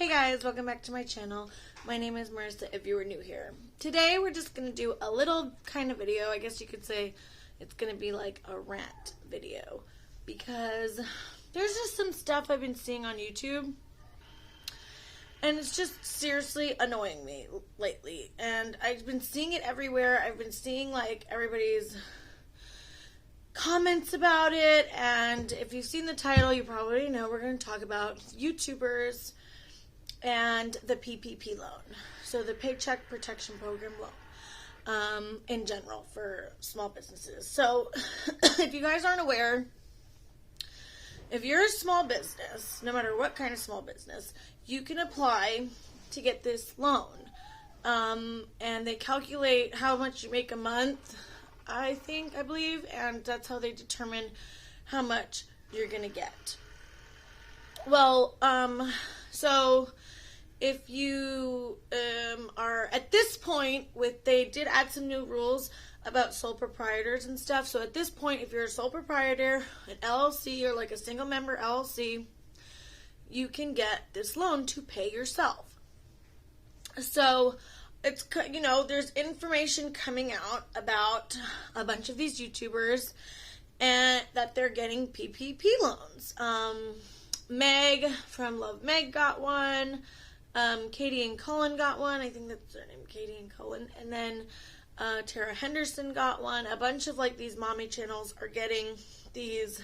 Hey guys, welcome back to my channel. My name is Marissa if you were new here. Today we're just going to do a little kind of video. I guess you could say it's going to be like a rant video because there's just some stuff I've been seeing on YouTube and it's just seriously annoying me lately. And I've been seeing it everywhere. I've been seeing like everybody's comments about it, and if you've seen the title, you probably know we're going to talk about YouTubers and the PPP loan, so the Paycheck Protection Program loan, in general for small businesses. So if you guys aren't aware, if you're a small business, no matter what kind of small business, you can apply to get this loan, and they calculate how much you make a month, I believe, and that's how they determine how much you're gonna get. Well, so if you are at this point they did add some new rules about sole proprietors and stuff. So at this point, if you're a sole proprietor, an LLC, or like a single member LLC, you can get this loan to pay yourself. So it's, there's information coming out about a bunch of these YouTubers and that they're getting PPP loans. Meg from Love Meg got one. Katie and Cullen got one. I think that's their name, Katie and Cullen. And then Tara Henderson got one. A bunch of like these mommy channels are getting these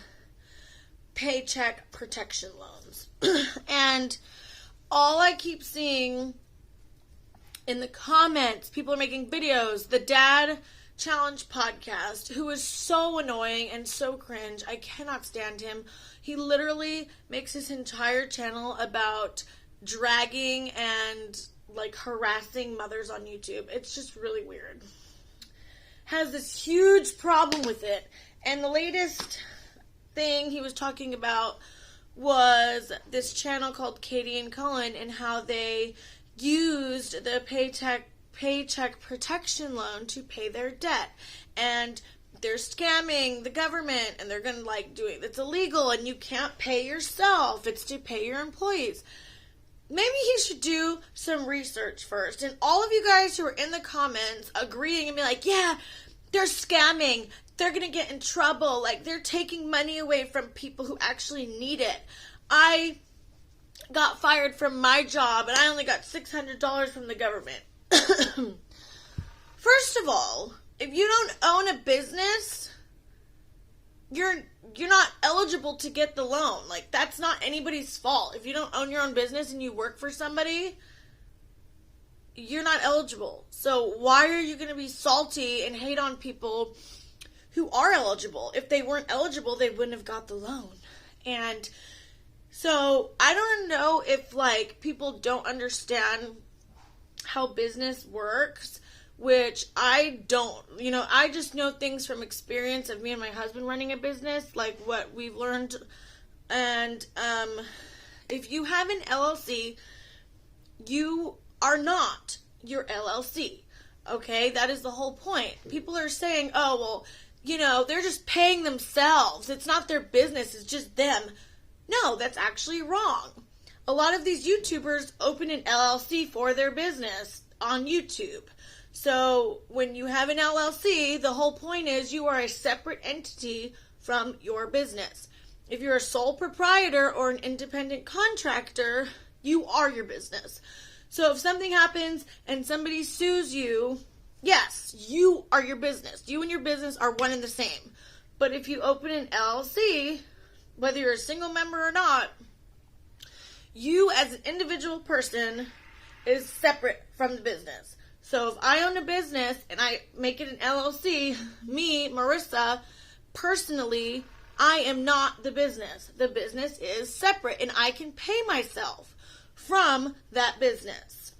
paycheck protection loans. And all I keep seeing in the comments, people are making videos. The Dad Challenge podcast, who is so annoying and so cringe. I cannot stand him. He literally makes his entire channel about dragging and like harassing mothers on YouTube. It's just really weird. Has this huge problem with it. And the latest thing he was talking about was this channel called Katie and Cullen and how they used the paycheck protection loan to pay their debt, and they're scamming the government, and they're gonna it's illegal, and you can't pay yourself, it's to pay your employees. Maybe he should do some research first. And all of you guys who are in the comments agreeing and be like, yeah, they're scamming, they're gonna get in trouble, like they're taking money away from people who actually need it. I got fired from my job and I only got $600 from the government. First of all, if you don't own a business, you're not eligible to get the loan. Like, that's not anybody's fault. If you don't own your own business and you work for somebody, you're not eligible. So why are you going to be salty and hate on people who are eligible? If they weren't eligible, they wouldn't have got the loan. And so I don't know if people don't understand how business works, which I don't. I just know things from experience of me and my husband running a business, like what we've learned. And if you have an LLC, you are not your LLC. Okay? That is the whole point. People are saying, oh, well, they're just paying themselves. It's not their business. It's just them. No, that's actually wrong. A lot of these YouTubers open an LLC for their business on YouTube. So when you have an LLC, the whole point is you are a separate entity from your business. If you're a sole proprietor or an independent contractor, you are your business. So if something happens and somebody sues you, yes, you are your business. You and your business are one and the same. But if you open an LLC, whether you're a single member or not, you as an individual person is separate from the business. So if I own a business and I make it an LLC, me, Marissa, personally, I am not the business. The business is separate and I can pay myself from that business.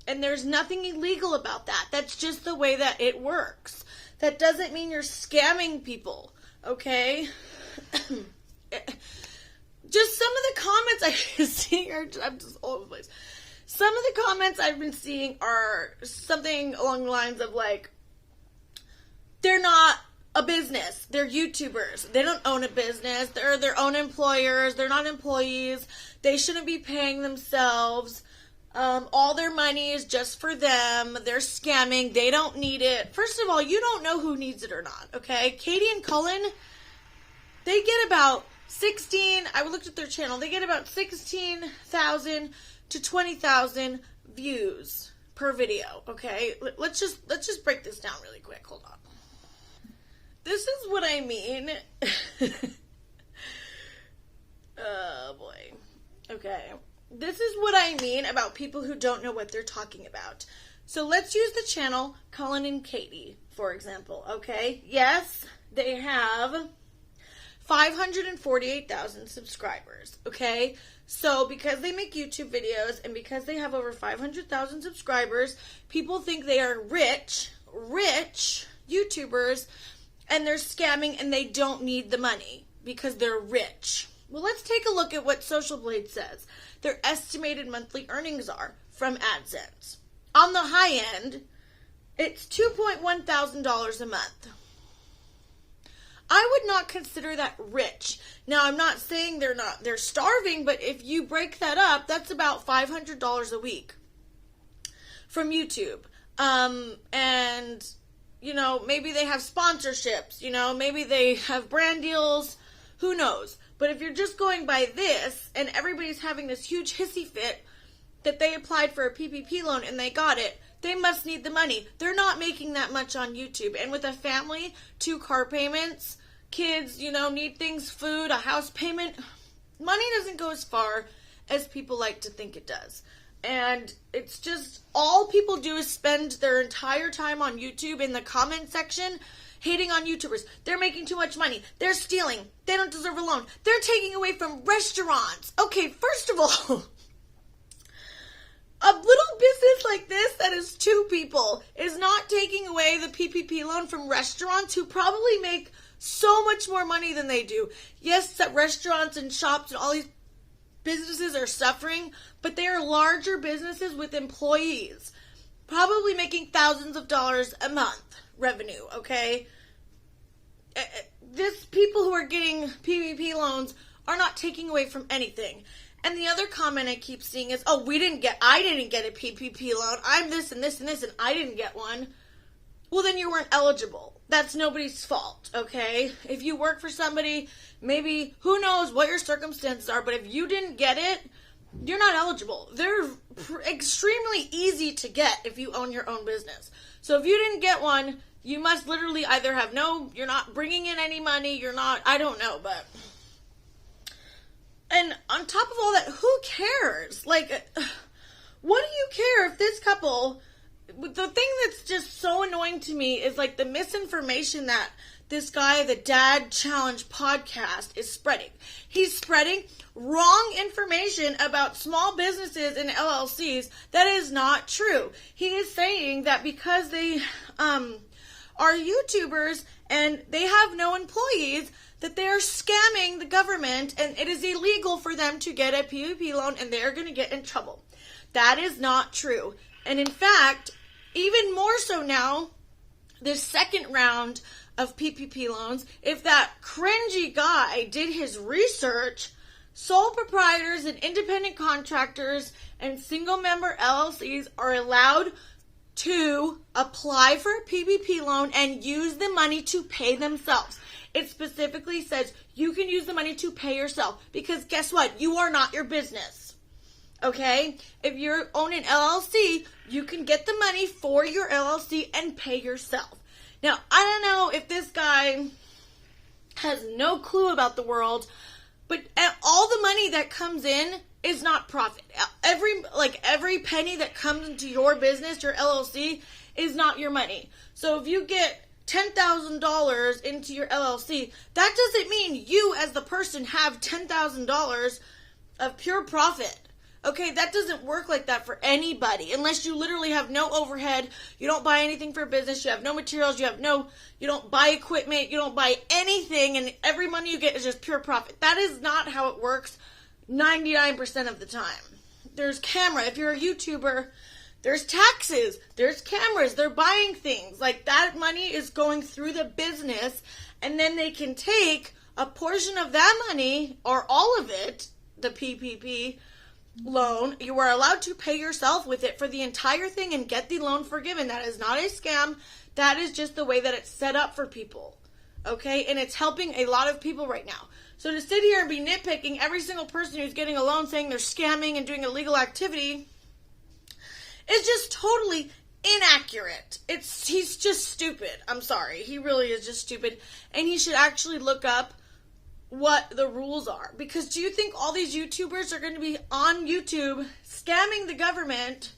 And there's nothing illegal about that. That's just the way that it works. That doesn't mean you're scamming people, okay? Just some of the comments I've been seeing I'm just all over the place. Some of the comments I've been seeing are something along the lines of they're not a business. They're YouTubers. They don't own a business. They're their own employers. They're not employees. They shouldn't be paying themselves. All their money is just for them. They're scamming. They don't need it. First of all, you don't know who needs it or not, okay? Katie and Cullen, they get about 16, I looked at their channel, they get about 16,000 to 20,000 views per video, okay? Let's just break this down really quick. Hold on. This is what I mean. Oh boy. Okay. This is what I mean about people who don't know what they're talking about. So let's use the channel Cullen and Katie, for example, okay? Yes, they have 548,000 subscribers, okay? So because they make YouTube videos and because they have over 500,000 subscribers, people think they are rich YouTubers, and they're scamming and they don't need the money because they're rich. Well, let's take a look at what Social Blade says their estimated monthly earnings are from AdSense. On the high end, it's $2.1 thousand a month. I would not consider that rich. Now, I'm not saying they're starving, but if you break that up, that's about $500 a week from YouTube. And, you know, maybe they have sponsorships, you know, maybe they have brand deals, who knows? But if you're just going by this, and everybody's having this huge hissy fit that they applied for a PPP loan and they got it, they must need the money. They're not making that much on YouTube. And with a family, 2 car payments, kids, you know, need things, food, a house payment, money doesn't go as far as people like to think it does. And it's just, all people do is spend their entire time on YouTube in the comment section hating on YouTubers. They're making too much money. They're stealing. They don't deserve a loan. They're taking away from restaurants. Okay, first of all, a little business like this that is 2 people is not taking away the PPP loan from restaurants who probably make so much more money than they do. Yes, that restaurants and shops and all these businesses are suffering, but they are larger businesses with employees, probably making thousands of dollars a month revenue, okay? This people who are getting PPP loans are not taking away from anything. And the other comment I keep seeing is, oh, I didn't get a PPP loan. I'm this and this and this and I didn't get one. Well, then you weren't eligible. That's nobody's fault, okay? If you work for somebody, maybe, who knows what your circumstances are, but if you didn't get it, you're not eligible. They're extremely easy to get if you own your own business. So if you didn't get one, you must literally either have you're not bringing in any money, I don't know, but. And on top of all that, who cares? Like, what do you care if this couple, the thing that's just so annoying to me is like the misinformation that this guy, the Dad Challenge podcast, is spreading. He's spreading wrong information about small businesses and LLCs that is not true. He is saying that because they are YouTubers and they have no employees, that they are scamming the government and it is illegal for them to get a PPP loan and they are going to get in trouble. That is not true. And in fact, even more so now, this second round of PPP loans, if that cringy guy did his research, sole proprietors and independent contractors and single member LLCs are allowed to apply for a PPP loan and use the money to pay themselves. It specifically says you can use the money to pay yourself because guess what? You are not your business. Okay? If you own an LLC, you can get the money for your LLC and pay yourself. Now, I don't know if this guy has no clue about the world, but all the money that comes in is not profit. Every penny that comes into your business, your LLC, is not your money. So if you get $10,000 into your LLC, that doesn't mean you as the person have $10,000 of pure profit. Okay, that doesn't work like that for anybody unless you literally have no overhead, you don't buy anything for a business, you have no materials, you don't buy equipment, you don't buy anything, and every money you get is just pure profit. That is not how it works 99% of the time. There's camera. If you're a YouTuber, there's taxes, there's cameras, they're buying things. Like that money is going through the business and then they can take a portion of that money or all of it, the PPP, loan. You are allowed to pay yourself with it for the entire thing and get the loan forgiven. That is not a scam. That is just the way that it's set up for people. Okay? And it's helping a lot of people right now. So to sit here and be nitpicking every single person who's getting a loan saying they're scamming and doing illegal activity is just totally inaccurate. He's just stupid. I'm sorry. He really is just stupid. And he should actually look up what the rules are. Because do you think all these YouTubers are going to be on YouTube scamming the government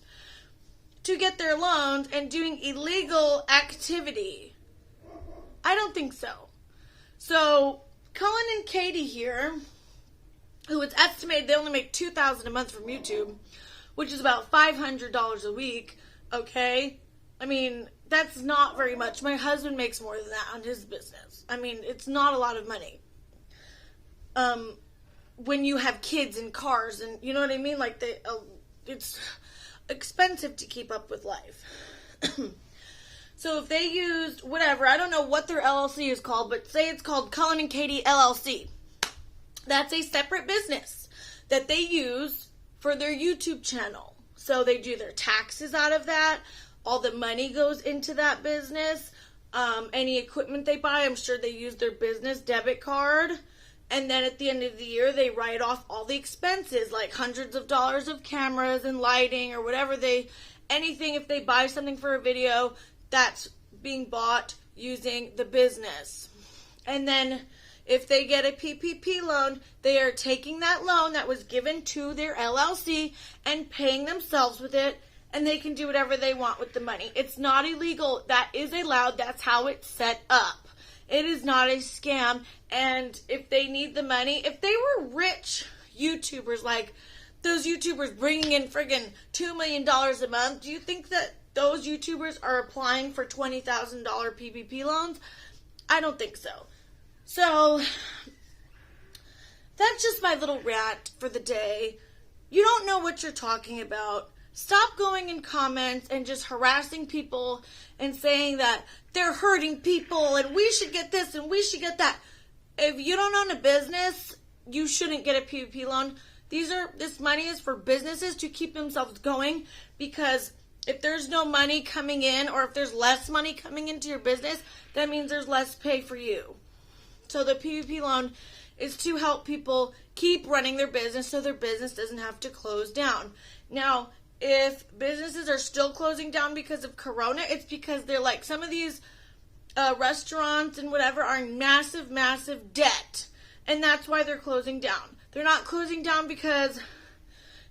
to get their loans and doing illegal activity? I don't think so. So, Cullen and Katie here, who it's estimated they only make $2,000 a month from YouTube, which is about $500 a week, okay? I mean, that's not very much. My husband makes more than that on his business. I mean, it's not a lot of money. When you have kids and cars and, you know what I mean? Like, it's expensive to keep up with life. So if they used whatever, I don't know what their LLC is called, but say it's called Cullen and Katie LLC. That's a separate business that they use for their YouTube channel. So they do their taxes out of that. All the money goes into that business. Any equipment they buy, I'm sure they use their business debit card. And then at the end of the year, they write off all the expenses, like hundreds of dollars of cameras and lighting or whatever anything. If they buy something for a video, that's being bought using the business. And then if they get a PPP loan, they are taking that loan that was given to their LLC and paying themselves with it, and they can do whatever they want with the money. It's not illegal. That is allowed. That's how it's set up. It is not a scam. And if they need the money, if they were rich YouTubers, like those YouTubers bringing in friggin' $2 million a month, do you think that those YouTubers are applying for $20,000 PPP loans? I don't think so. So, that's just my little rant for the day. You don't know what you're talking about. Stop going in comments and just harassing people and saying that they're hurting people and we should get this and we should get that. If you don't own a business, you shouldn't get a PPP loan. This money is for businesses to keep themselves going, because if there's no money coming in, or if there's less money coming into your business, that means there's less pay for you. So the PPP loan is to help people keep running their business so their business doesn't have to close down. Now, if businesses are still closing down because of Corona, it's because they're like, some of these restaurants and whatever are in massive, massive debt. And that's why they're closing down. They're not closing down because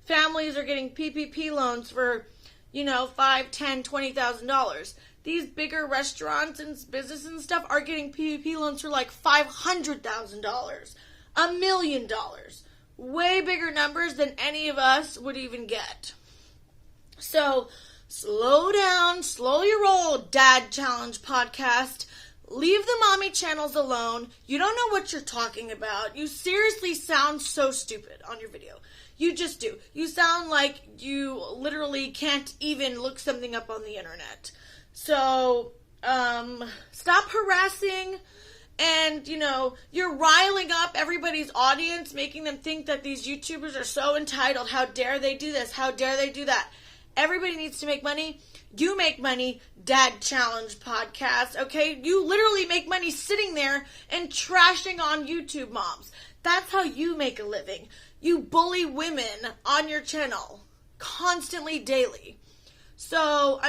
families are getting PPP loans for, $5,000, $10,000, $20,000. These bigger restaurants and businesses and stuff are getting PPP loans for like $500,000, $1 million. Way bigger numbers than any of us would even get. So, slow down, slow your roll, Dad Challenge podcast. Leave the mommy channels alone. You don't know what you're talking about. You seriously sound so stupid on your video. You just do. You sound like you literally can't even look something up on the internet. So, stop harassing, and, you're riling up everybody's audience, making them think that these YouTubers are so entitled. How dare they do this? How dare they do that? Everybody needs to make money. You make money, Dad Challenge podcast, okay? You literally make money sitting there and trashing on YouTube moms. That's how you make a living. You bully women on your channel constantly, daily. So,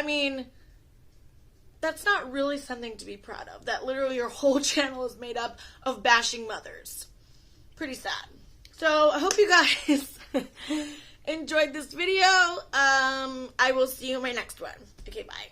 that's not really something to be proud of. That literally your whole channel is made up of bashing mothers. Pretty sad. So, I hope you guys enjoyed this video. I will see you in my next one. Okay, bye.